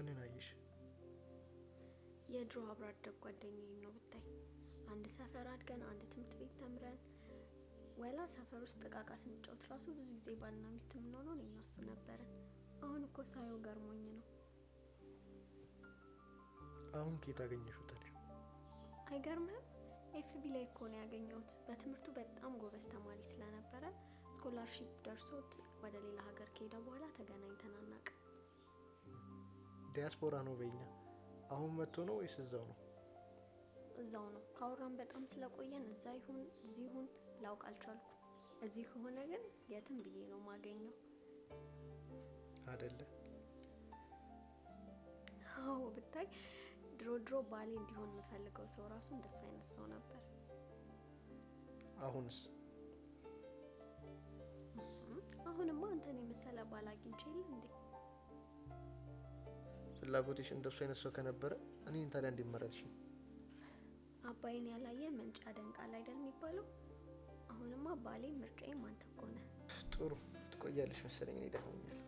ማንን አየሽ? የድሮ አብሮ አደግ ጓደኛዬን ነው ብታይ። አንድ ሰፈር አድገን አንድ ትምህርት ቤት ተምረን ወላ ሰፈር ውስጥ ጥቃቃ ስንጫወት ራሱ ብዙ ጊዜ ባልና ሚስት የምንሆነው እኔና እሱ ነበርን። አሁን እኮ ሳየው ገርሞኝ ነው። አሁን ከየት አገኘሽው ታዲያ? አይገርምህም? ኤፍቢ ላይ እኮ ነው ያገኘሁት። በትምህርቱ በጣም ጎበዝ ተማሪ ስለነበረ ስኮላርሺፕ ደርሶት ወደ ሌላ ሀገር ከሄደ በኋላ ተገናኝተን አናውቅም። ዲያስፖራ ነው በእኛ። አሁን መጥቶ ነው ወይስ እዛው ነው? እዛው ነው። ካወራን በጣም ስለቆየን እዛ ይሁን እዚህ ይሁን ላውቅ አልቻልኩ። እዚህ ከሆነ ግን የትም ብዬ ነው ማገኘው አይደለ? አዎ ብታይ ድሮ ባሌ እንዲሆን የምፈልገው ሰው ራሱ እንደሱ አይነት ሰው ነበር። አሁንስ? አሁንማ አንተን የመሰለ ባል አግኝቼ የለ እንዴ? ፍላጎትሽ እንደሱ አይነት ሰው ከነበረ እኔን ታዲያ እንዲመረጥሽ? አባይን ያላየ ምንጭ ያደንቃል አይደል የሚባለው? አሁንማ ባሌ ምርጫዬ አንተ እኮ ነህ። ጥሩ ትቆያለሽ መሰለኝ። እኔ ደክሞኛል።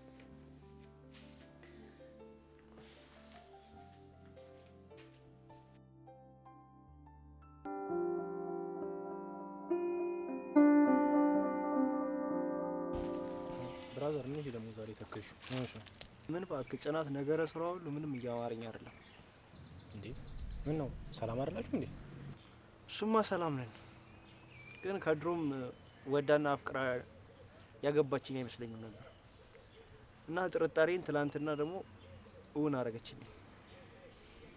ብራዘር ምን ይሄ ደግሞ ዛሬ ተከሹ? ምን እባክህ ጽናት፣ ነገረ ስራው ሁሉ ምንም እያማረኝ አይደለም። እንዴ ምን ነው ሰላም አይደላችሁ እንዴ? እሱማ ሰላም ነን፣ ግን ከድሮም ወዳና አፍቅራ ያገባችኝ አይመስለኝም ነበር እና ጥርጣሬን ትላንትና ደግሞ እውን አረገችልኝ።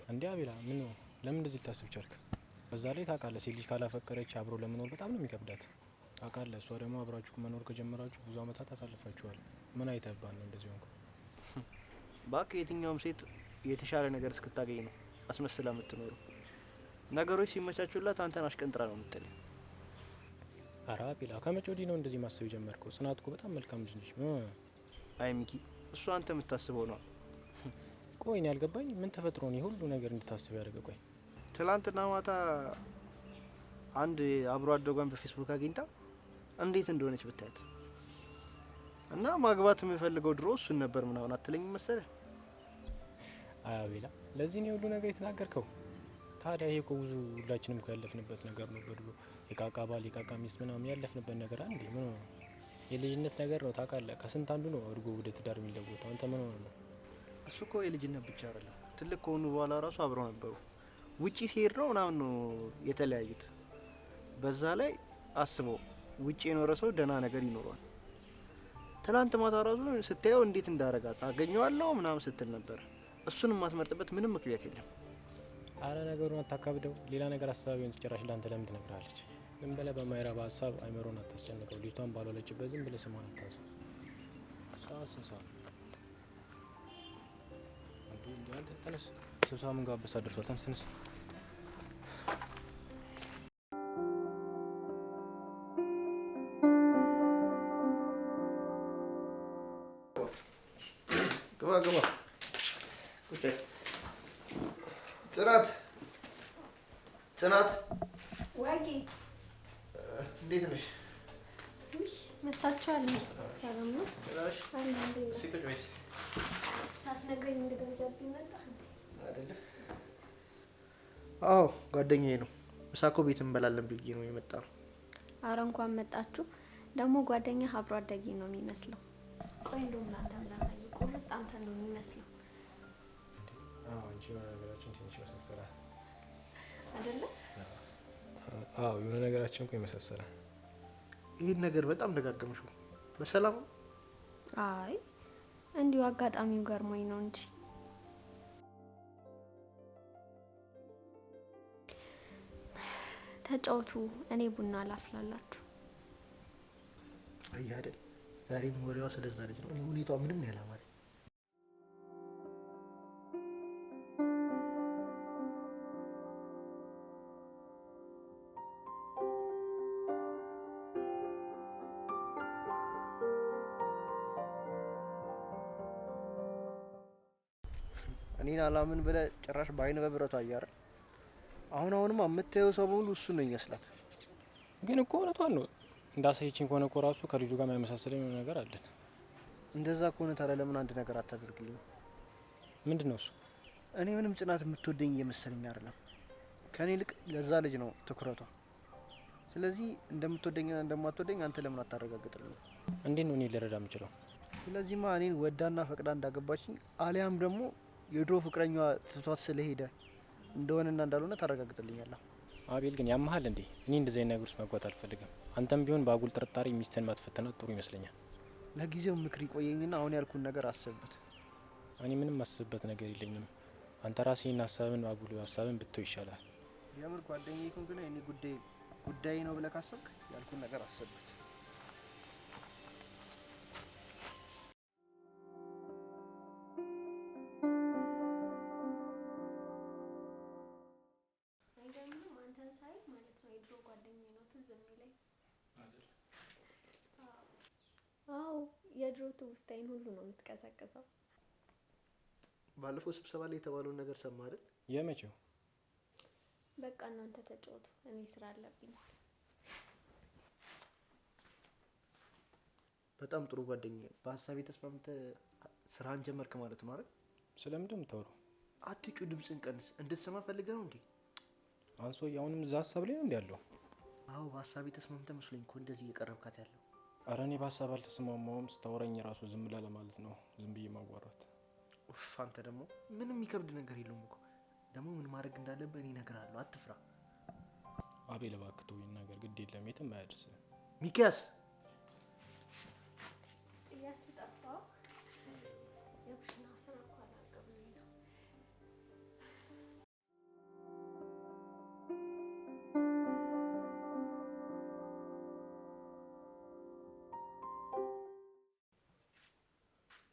እንዴ አቤላ ምን ነው ለምን እንደዚህ ልታስብ ቻልክ? በዛ ላይ ታውቃለህ ሴት ልጅ ካላፈቀረች አብሮ ለመኖር በጣም ነው የሚከብዳት። ታውቃለህ እሷ ደግሞ አብራችሁ መኖር ከጀመራችሁ ብዙ አመታት አሳልፋችኋል። ምን አይተባን ነው እንደዚህ ሆንኩ? ባክ የትኛውም ሴት የተሻለ ነገር እስክታገኝ ነው አስመስላ የምትኖረው። ነገሮች ሲመቻቹላት አንተን አሽቀንጥራ ነው የምትጥልህ። ኧረ አቤላ ከመቼ ወዲህ ነው እንደዚህ ማሰብ የጀመርከው? ጽናት እኮ በጣም መልካም ልጅ ነች። አይ ሚኪ፣ እሱ አንተ የምታስበው ነው። ቆይ እኔ ያልገባኝ ምን ተፈጥሮ ነው ሁሉ ነገር እንድታስብ ያደረገ? ቆይ ትላንትና ማታ አንድ አብሮ አደጓን በፌስቡክ አግኝታ እንዴት እንደሆነች ብታያት እና ማግባት የምፈልገው ድሮ እሱን ነበር ምናምን አትለኝም መሰለህ? አይ አቤላ ለዚህ ነው ሁሉ ነገር የተናገርከው? ታዲያ ይሄ እኮ ብዙ ሁላችንም እኮ ያለፍንበት ነገር ነው። በድሮ የቃቃ ባል የቃቃ ሚስት ምናምን ያለፍንበት ነገር አንዴ ምን ነው የልጅነት ነገር ነው ታውቃለህ። ከስንት አንዱ ነው እድጎ ወደ ትዳር የሚለወጠው። አንተ ምን ሆነ ነው? እሱ እኮ የልጅነት ብቻ አይደለም፣ ትልቅ ከሆኑ በኋላ ራሱ አብረው ነበሩ። ውጪ ሲሄድ ነው ምናምን ነው የተለያዩት። በዛ ላይ አስበው ውጪ የኖረ ሰው ደህና ነገር ይኖረዋል። ትላንት ማታ ራሱ ስታየው እንዴት እንዳረጋት አገኘዋለሁ ምናምን ስትል ነበር። እሱን የማትመርጥበት ምንም ምክንያት የለም። አረ ነገሩን አታካብደው። ሌላ ነገር አስተባቢውን ጭራሽ ላንተ ለምን ትነግራለች? ዝም ብለህ በማይረባ ሀሳብ አይመሮን አታስጨንቀው። ልጅቷን ባልዋለችበት ዝም ብለህ ስሟን አታንሳ። ሳስንሳ እንዴ አንተ ተነስ። ስብሰባ ምን ጋር በሳ ደርሷል። ተነስ። ግባ ቁጭ። ጽናት ወጌ እንዴት ነሽ? መጣቻል። ሰላም ነው? እሺ አንዴ ሲቁጭ ወይስ ሳትነግረኝ እንደገንዘብ ይመጣ አይደለ? አዎ ጓደኛዬ ነው። ምሳኮ ቤት እንበላለን ብዬ ነው የመጣው። አረ እንኳን መጣችሁ። ደግሞ ጓደኛ አብሮ አደጊ ነው የሚመስለው። ቆይ እንደውም ላንተ ላሳይ። ቆመጥ አንተ ነው የሚመስለው። አዎ እንጂ ነገራችን ትንሽ መሰሰራል አይደለ? አዎ የሆነ ነገራችን እኮ ይመሳሰላል። ይሄን ነገር በጣም ደጋገምሽው። በሰላም? አይ እንዲሁ አጋጣሚው ገርሞኝ ነው እንጂ። ተጫውቱ፣ እኔ ቡና ላፍላላችሁ። አይ አይደል ዛሬም ወሬዋ ስለዛ ልጅ ነው። እኔ ሁኔታዋ ምንም ያላማረ እኔን አላምን ብለህ ጭራሽ በአይነ በብረቱ አያረ። አሁንማ የምታየው ሰው በሙሉ እሱ ነው ይመስላት። ግን እኮ እውነቷን ነው። እንዳሳየችኝ ከሆነ እኮ ራሱ ከልጁ ጋር የማይመሳሰለኝ ነገር አለን። እንደዛ ከሆነ ታዲያ ለምን አንድ ነገር አታደርግልኝ? ምንድነው እሱ? እኔ ምንም ጽናት የምትወደኝ እየመሰለኝ አይደለም። ከእኔ ይልቅ ለዛ ልጅ ነው ትኩረቷ። ስለዚህ እንደምትወደኝና እንደማትወደኝ አንተ ለምን አታረጋግጥልኝ? እንዴት ነው እኔ ልረዳ የምችለው? ስለዚህማ እኔን ወዳና ፈቅዳ እንዳገባችኝ አሊያም ደግሞ የድሮ ፍቅረኛዋ ትቷት ስለሄደ እንደሆነና እንዳልሆነ ታረጋግጥልኛለህ? አቤል ግን ያመሃል እንዴ? እኔ እንደዚህ አይነት ነገር ውስጥ መግባት አልፈልግም። አንተም ቢሆን በአጉል ጥርጣሬ ሚስትህን ማትፈተናት ጥሩ ይመስለኛል። ለጊዜው ምክር ይቆየኝና አሁን ያልኩን ነገር አስብበት። እኔ ምንም ማስብበት ነገር የለኝም። አንተ ራስህን ሀሳብን አጉል ሀሳብን ብትው ይሻላል። የምር ጓደኛዬ ኮንክ ነው። እኔ ጉዳይ ነው ብለህ ካሰብክ ያልኩን ነገር አስብበት። የድሮ ትውስታዬን ሁሉ ነው የምትቀሰቅሰው። ባለፈው ስብሰባ ላይ የተባለውን ነገር ሰማህ አይደል? የመቼው? በቃ እናንተ ተጫወቱ፣ እኔ ስራ አለብኝ። በጣም ጥሩ ጓደኛዬ። በሀሳቤ ተስማምተህ ስራን ጀመርክ ማለት ነው አይደል? ስለምንድን ነው የምታወራው? አትጩ፣ ድምፅን ቀንስ። እንድትሰማ ፈልገህ ነው እንዴ? አንሶ አሁንም እዛ ሀሳብ ላይ ነው እንዲ ያለው? አዎ፣ በሀሳቤ ተስማምተህ መስሎኝ እኮ እንደዚህ እየቀረብካት ያለው። አረ እኔ በሀሳብ አልተስማማሁም። ስታወራኝ ራሱ ዝም ብላ ለማለት ነው፣ ዝም ብዬ ማዋራት። ኡፍ፣ አንተ ደግሞ ምንም የሚከብድ ነገር የለውም እኮ። ደግሞ ምን ማድረግ እንዳለብህ እኔ እነግርሃለሁ፣ አትፍራ። አቤል እባክህ ተወኝ፣ ነገር ግድ የለም የትም አያደርስም። ሚኪያስ ጥያችሁ ጠፋ። የኩሽናው ስራ እኮ አላቀብኝ ነው።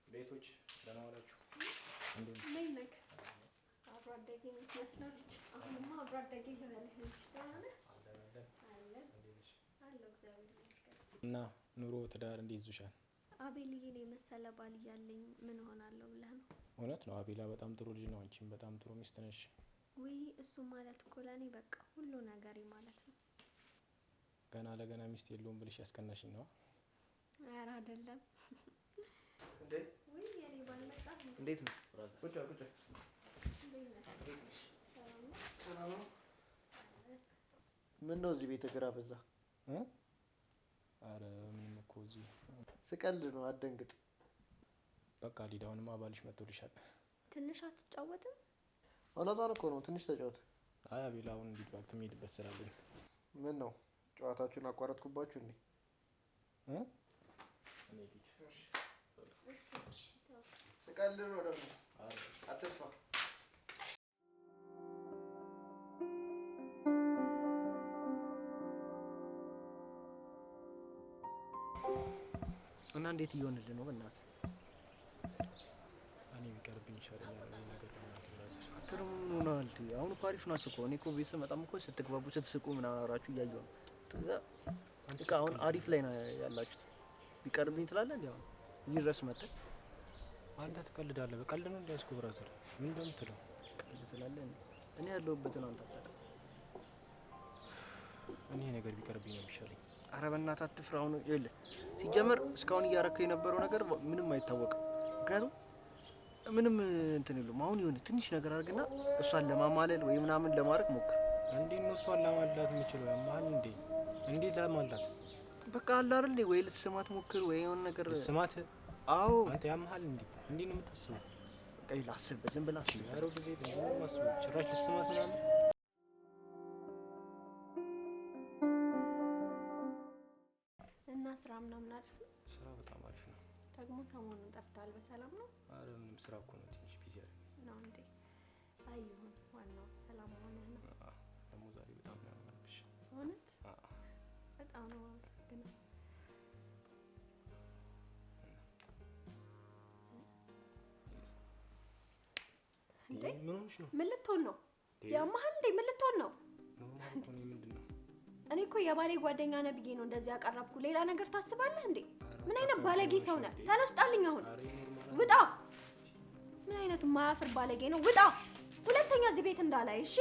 ቤቶች ደህና ዋላችሁ? ምን ነክ አብሮ አደጌ የምትመስለው ልጅ። አሁንማ አብሮ አደጌ ልበልህ ልጅ። ደህና ነህ? አለሁ እግዚአብሔር ይመስገን። እና ኑሮ ትዳር እንዴት ይዙሻል? አቤልዬን የመሰለ ባል እያለኝ ምን ሆናለሁ ብለህ ነው? እውነት ነው። አቤላ በጣም ጥሩ ልጅ ነው። አንቺም በጣም ጥሩ ሚስት ነሽ። ውይ እሱ ማለት እኮ ለእኔ በቃ ሁሉ ነገሬ ማለት ነው። ገና ለገና ሚስት የለውም ብለሽ ያስቀናሽኝ ነው? ኧረ አይደለም። እንዴ ውይ የኔ ባል መጣ። እንዴት ነው? ቁጭ ቁጭ። ሰላም ነው? ምን ነው እዚህ ቤት ግራ በዛ? አረ ምንም እኮ እዚህ ስቀልድ ነው፣ አትደንግጥ። በቃ ሊዳ አሁንማ ባልሽ መጥቶልሻል። ትንሽ አትጫወትም? እውነቷን እኮ ነው፣ ትንሽ ተጫወት። አይ አቤላ አሁን እንሂድ እባክህ፣ የምሄድበት ስራ አለኝ። ምን ነው ጨዋታችሁን አቋረጥኩባችሁ እንዴ? ስቀልድ ነው ደግሞ፣ አትጥፋ። እና እንዴት እየሆንልህ ነው? በእናትህ እኔ ቢቀርብኝ ይሻለኛል ይሄ ነገር። በእናትህ ብራዘር አትርም ሆናል። አሁን እኮ አሪፍ ናቸው እኮ። እኔ እኮ ቤት ስመጣም እኮ ስትግባቡ ስትስቁ ምናምን አብራችሁ እያየሁ ነው። በቃ አሁን አሪፍ ላይ ነው ያላችሁት። ቢቀርብኝ ትላለህ እንዴ? አሁን እዚህ ድረስ መጥተህ አንተ ትቀልዳለህ። በቀልድ ነው እንዲያስኩ ብራዘር። ምን እንደምትለው ቀልድ ትላለህ እንዴ? እኔ ያለሁበትን አንተ አታውቅም። እኔ ነገር ቢቀርብኝ ነው የሚሻለኝ። አረ በእናትህ አትፍራ። አሁን ይኸውልህ ሲጀመር እስካሁን እያረከው የነበረው ነገር ምንም አይታወቅም። ምክንያቱም ምንም እንትን የለውም። አሁን የሆነ ትንሽ ነገር አድርግና እሷን ለማማለል ወይ ምናምን ለማድረግ ሞክር። እንዴት ነው እሷን ለማላት የምችለው? ያማል እንዴ? እንዴት ለማላት? በቃ አለ አይደል ወይ ልትስማት ሞክር ወይ የሆነ ነገር ስማት። አዎ አንተ ያማል እንዴ? እንዴት ነው የምታስበው? በቃ ይላስብ፣ ዝም ብለህ አስብ። ያረው ጊዜ ደግሞ ማስበው ጭራሽ ልስማት ምናምን። እና ስራ ምናምን አሪፍ ነው? ስራ በጣም አሪፍ ነው። ደግሞ ሰሞኑን ጠፍተሃል። በሰላም ነው? አረ ምንም ስራ እኮ ነው ትንሽ ቢዚ አይደል ነው እንዴ? አይሁን፣ ዋናው ሰላም ሆነህ ነው። ደግሞ ዛሬ በጣም ነው ያማረብሽ። እውነት በጣም ነው አመሰግናለሁ። እንዴ ምን ሆነሽ ነው? ምን ልትሆን ነው? ያማሃል እንዴ? ምን ልትሆን ነው? ኖርማል እኮ ነው። ምንድን ነው? እኔ እኮ የባሌ ጓደኛ ነህ ብዬ ነው እንደዚህ ያቀረብኩ። ሌላ ነገር ታስባለህ እንዴ? ምን አይነት ባለጌ ሰው ነህ? ተነስጣልኝ አሁን ውጣ። ምን አይነቱ ማያፍር ባለጌ ነው? ውጣ። ሁለተኛ እዚህ ቤት እንዳላይ። እሺ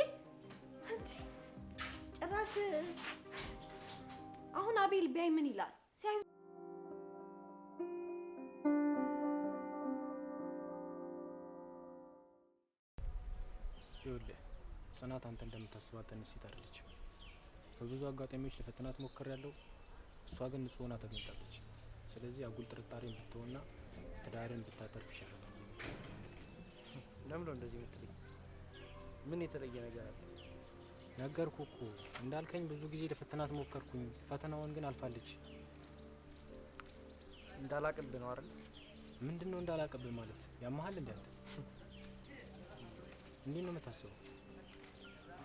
ጭራሽ አሁን አቤል ቢያይ ምን ይላል? ሲያይ ይኸውልህ ጽናት አንተ እንደምታስባት ትንሽ ሴት አይደለች። በብዙ አጋጣሚዎች ለፈተናት ሞክሬያለሁ። እሷ ግን ንጹህ ሆና ተገኝታለች። ስለዚህ አጉል ጥርጣሬን ብትተውና ትዳርን ብታተርፍ ይሻላል። ለምን ነው እንደዚህ የምትለኝ? ምን የተለየ ነገር አለ? ነገርኩ እኮ እንዳልከኝ ብዙ ጊዜ ለፈተናት ሞከርኩኝ። ፈተናውን ግን አልፋለች። እንዳላቅብህ ነው አይደል? ምንድነው እንዳላቀብህ ማለት? ያመሃል እንዴ አንተ? እንዴት ነው የምታስበው?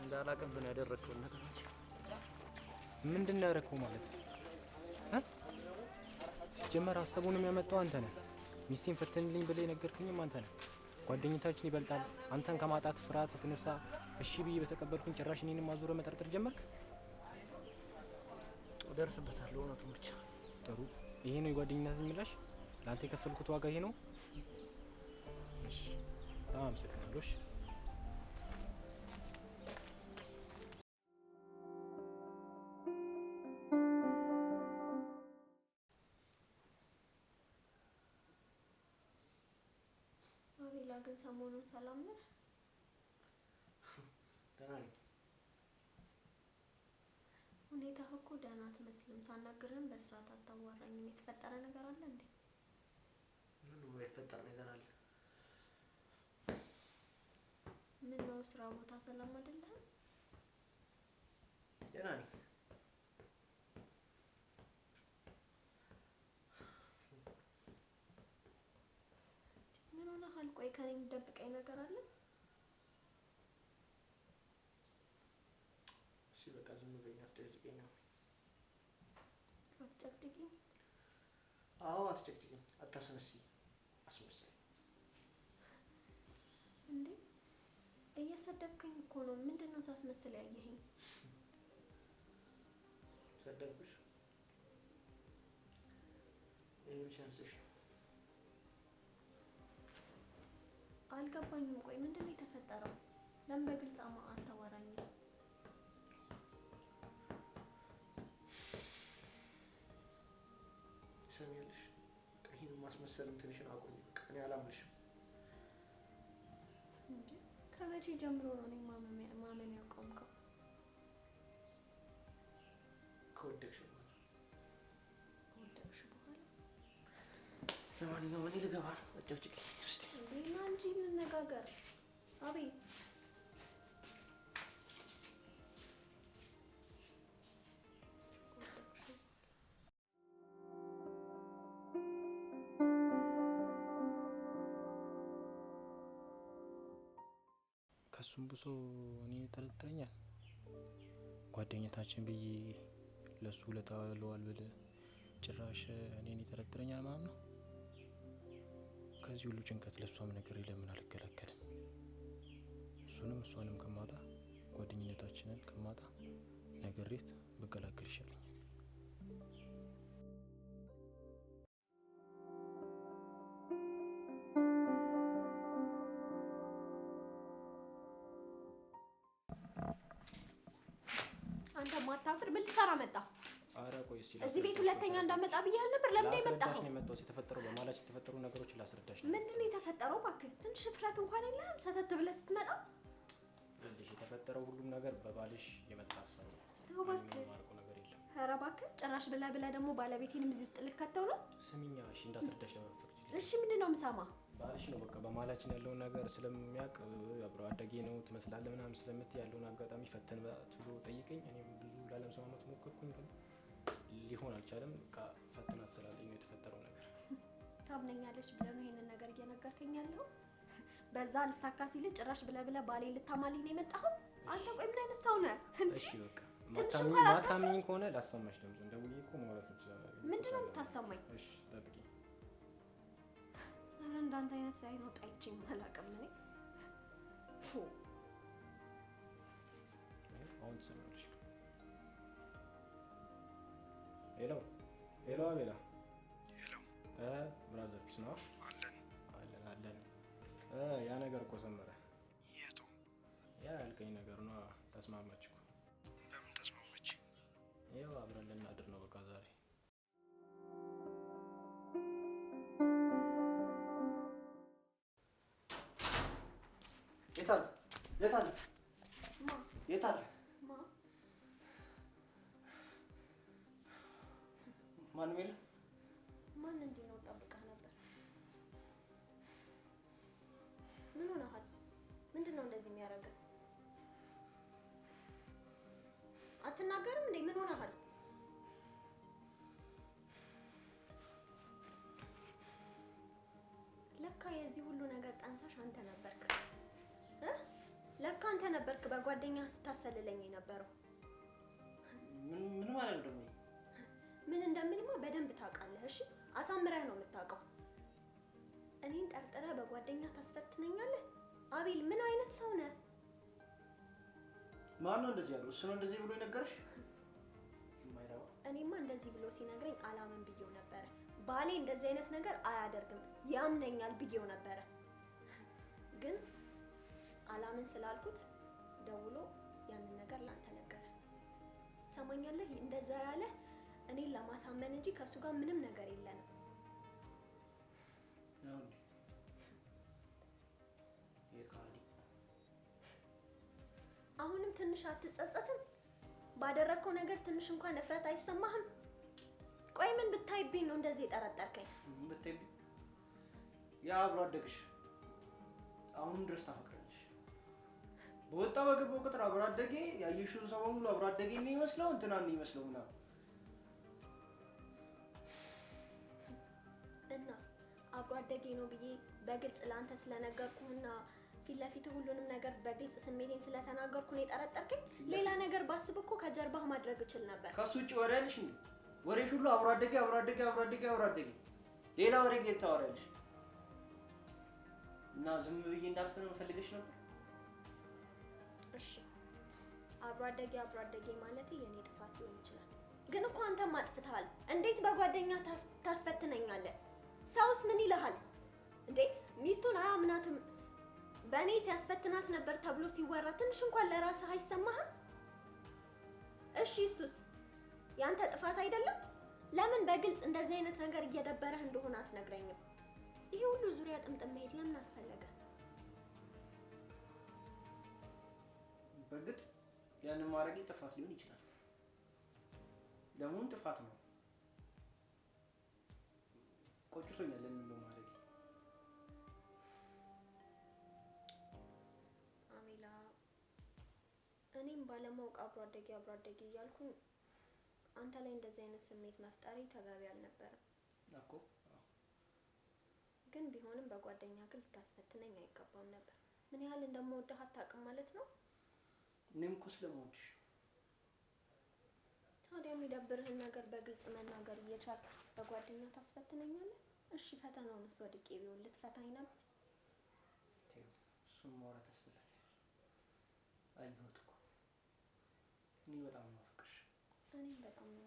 እንዳላቅብህ ነው ያደረግከው ነገር እንጂ ምንድነው ያደረግከው ማለት? ሲጀመር ሀሳቡንም ያመጣው አንተ ነህ። ሚስቴን ፈተንልኝ ብለህ የነገርከኝም አንተ ነህ። ጓደኝታችን ይበልጣል። አንተን ከማጣት ፍርሃት የተነሳ እሺ ብዬ በተቀበልኩኝ ጭራሽ እኔንም አዙረ መጠርጠር ጀመርክ። እደርስበታለሁ። እውነቱን ብቻ። ጥሩ። ይሄ ነው የጓደኝነት ምላሽ? ለአንተ የከፈልኩት ዋጋ ይሄ ነው? እሺ፣ በጣም አመሰግናለሁ። እሺ አቤላ ግን ሰሞኑን ሰላም ነህ? ደህና ነኝ። ሁኔታህ እኮ ደህና አትመስልም። ሳናግርህም በስርዓት አታዋራኝም። የተፈጠረ ነገር አለ እንዴ? ምን የተፈጠረ ነገር አለ? ምን ነው ስራ ቦታ ሰላም አይደለህም? ደህና ነኝ። ምን ሆነሃል? ቆይ ከኔ የምትደብቀኝ ነገር አለ? እሺ በቃ ዝም በይኝ። አትጨቅጭቂኝ ነው። አትጨቅጭቂኝ? አዎ አትጨቅጭቂኝ። አታስመስይ። አስመሳይ እንዴ! እየሰደብከኝ እኮ ነው። ምንድነው ሳስመስል ያየኸኝ? ሰደብኩሽ? ይሄ ቻንስሽ ነው። አልገባኝም። ቆይ ምንድነው የተፈጠረው? ለምን በግልጽ አታወራኝም? ትሰሚያለሽ? ይሄን ማስመሰልን ትንሽን አቁሚ። በቃ እኔ አላምንሽም። እንዴ ከመቼ ጀምሮ ነው እኔ ማመን ያቆምከው? ከወደቅሽ በኋላ። ከወደቅሽ በኋላ? ለማንኛውም እኔ ልገባ ነው። አትጨቅጭቂኝ እስቲ። እንዴ ና እንጂ እንነጋገር። አቤት ከሱም ብሶ እኔ ይጠረጥረኛል። ጓደኝታችን ብዬ ለሱ ለታለዋል ብል ጭራሽ እኔን ይጠረጥረኛል ማለት ነው። ከዚህ ሁሉ ጭንቀት ለሷም ነገር ለምን አልከለከልም? እሱንም እሷንም ከማጣ ጓደኝነታችንን ከማጣ ነገሬት ብገላገል ይሻለኛል። አንተ ማታፍር ምን ልትሰራ መጣ? አረ ቆይ እስቲ እዚህ ቤት ሁለተኛ እንዳመጣ ብያለሁ ነበር። ለምን የመጣው? ላስረዳሽ ነው የመጣሁት። የተፈጠረው በማላችን የተፈጠሩ ነገሮችን ላስረዳሽ ነው። ምንድነው የተፈጠረው? እባክህ ትንሽ ፍረት እንኳን የለህም? ሰተት ብለህ ስትመጣ ልጅ የተፈጠረው ሁሉም ነገር በባልሽ የመጣ ሀሳብ ነው። ተው እባክህ። ማርቆ ነገር የለም። ኧረ እባክህ ጭራሽ ብለህ ደግሞ ባለቤቴንም እዚህ ውስጥ ልከተው ነው? ስሚኛ፣ እሺ እንዳስረዳሽ ለመፈቅድ እሺ ምንድነው የምሰማ? ባልሽ ነው በቃ በማላችን ያለውን ነገር ስለሚያውቅ አብሮ አደጌ ነው ትመስላለህ ምናምን ስለምትይ ያለውን አጋጣሚ ፈተን ብሎ ጠይቀኝ። እኔም ብዙ ላለመስማማት ሞከርኩኝ፣ ግን ሊሆን አልቻለም። በቃ ፈተናት ስላለኝ ነው የተፈጠረው ነገር። ታምነኛለች ብለህ ነው ይሄንን ነገር እየነገርከኝ ያለው? በዛ ልሳካ ሲል ጭራሽ ብለህ ባሌ ልታማልኝ ነው የመጣኸው? አንተ ቆይ ምን አይነት ሰው ነህ? እሺ በቃ ማታምኝ ከሆነ ላሰማሽ ድምፁን ደውዬ እኮ ማውራት እንችላለን። ምንድነው የምታሰማኝ? እሺ ጠብቂ። ኧረ እንዳንተ አይነት ሳይ ነው ጣይቼኝ አላውቅም እኔ። አሁን ትሰማለሽ። ሄሎ ሄሎ፣ አቤላ። ሄሎ ብራዘር ፒስ ነው አለን አለን። ያ ነገር እኮ ሰመረ። የቱ? ያ ያልከኝ ነገር ነው። ተስማማች እኮ። በምን ተስማማች? ይኸው አብረን ልናድር ነው በቃ ዛሬ። የታል? የት አለ? ማ የት አለ? ማ ማንም የለም? ማን እንዲኖር ጠብቀህ ነበር? ምን ሆነሃል? ምንድን ነው እንደዚህ የሚያደርገው? አትናገርም እንዴ? ምን ሆነሃል? ለካ የዚህ ሁሉ ነገር ጠንሳሽ አንተ ነበርክ እ ለካ አንተ ነበርክ በጓደኛ ስታሰልለኝ የነበረው። ምን ማለት ነው ደግሞ? ምን እንደምልማ በደንብ ታውቃለህ። እሺ አሳምረህ ነው የምታውቀው። እኔን ጠርጥረህ በጓደኛ ታስፈትነኛለህ? አቤል ምን አይነት ሰው ነህ? ማን ነው እንደዚህ ያለው? እሱ ነው እንደዚህ ብሎ የነገረሽ? የማይረባ እኔማ እንደዚህ ብሎ ሲነግረኝ አላምን ብዬው ነበረ። ባሌ እንደዚህ አይነት ነገር አያደርግም ያምነኛል ብዬው ነበረ። ግን አላምን ስላልኩት ደውሎ ያንን ነገር ላንተ ነገረ። ሰማኛለህ? እንደዛ ያለ እኔን ለማሳመን እንጂ ከሱ ጋር ምንም ነገር የለንም። ነው እንዴ? የካሊ አሁንም ትንሽ አትጸጸትም? ባደረግከው ነገር ትንሽ እንኳን እፍረት አይሰማህም? ቆይ ምን ብታይብኝ ነው እንደዚህ የጠረጠርከኝ? ብትይብኝ ያ አብሮ አደግሽ አሁንም ድረስ ታፈቅራለሽ። በወጣ በገባው ቁጥር አብሮ አደጌ ያየሽው ሰው ሁሉ አብሮ አደጌ ነው የሚመስለው፣ እንትና ነው የሚመስለው ምናምን። እና አብሮ አደጌ ነው ብዬ በግልጽ ለአንተ ስለነገርኩህና ፊት ለፊት ሁሉንም ነገር በግልጽ ስሜቴን ስለተናገርኩ ነው የጠረጠርከኝ? ሌላ ነገር ባስብ እኮ ከጀርባህ ማድረግ እችል ነበር። ከሱ ውጭ ወሬ ያለሽ እንዴ? ወሬሽ ሁሉ አብሮ አደጌ አብሮ አደጌ አብሮ አደጌ አብሮ አደጌ፣ ሌላ ወሬ ከየት ታወሪያለሽ? እና ዝም ብዬ እንዳልፍ ነው ፈልገሽ ነበር? እሺ አብሮ አደጌ ማለት የኔ ጥፋት ሊሆን ይችላል። ግን እኮ አንተም አጥፍተሃል። እንዴት በጓደኛ ታስፈትነኛለህ? ሰውስ ምን ይልሃል እንዴ? ሚስቱን አያምናትም በእኔ ሲያስፈትናት ነበር ተብሎ ሲወራ ትንሽ እንኳን ለራስህ አይሰማህም? እሺ እሱስ ያንተ ጥፋት አይደለም? ለምን በግልጽ እንደዚህ አይነት ነገር እየደበረህ እንደሆነ አትነግረኝም? ይሄ ሁሉ ዙሪያ ጥምጥም መሄድ ለምን አስፈለገ? በግጥ ያንን ማድረግ ጥፋት ሊሆን ይችላል። ለምን ጥፋት ነው? ቆጭቶኛል ለምን ነው ማድረግ? አሜላ እኔም ባለማወቅ አብሮ አደጌ እያልኩኝ አንተ ላይ እንደዚህ አይነት ስሜት መፍጠሬ ተገቢ አልነበረም እኮ። ግን ቢሆንም በጓደኛ ግን ልታስፈትነኝ አይገባም ነበር። ምን ያህል እንደምወድህ አታውቅም ማለት ነው። እኔም እኮ ስለምወድሽ። ታዲያ የሚደብርህን ነገር በግልጽ መናገር እየቻልክ በጓደኛ ታስፈትነኛለህ? እሺ ፈተናውንስ ወድቄ ቢሆን ልትፈታኝ ነበር? እሱን ማውራት አስፈላጊ አየሁት እኮ። እኔ በጣም ነው የማፈቅርሽ። እኔም በጣም ነው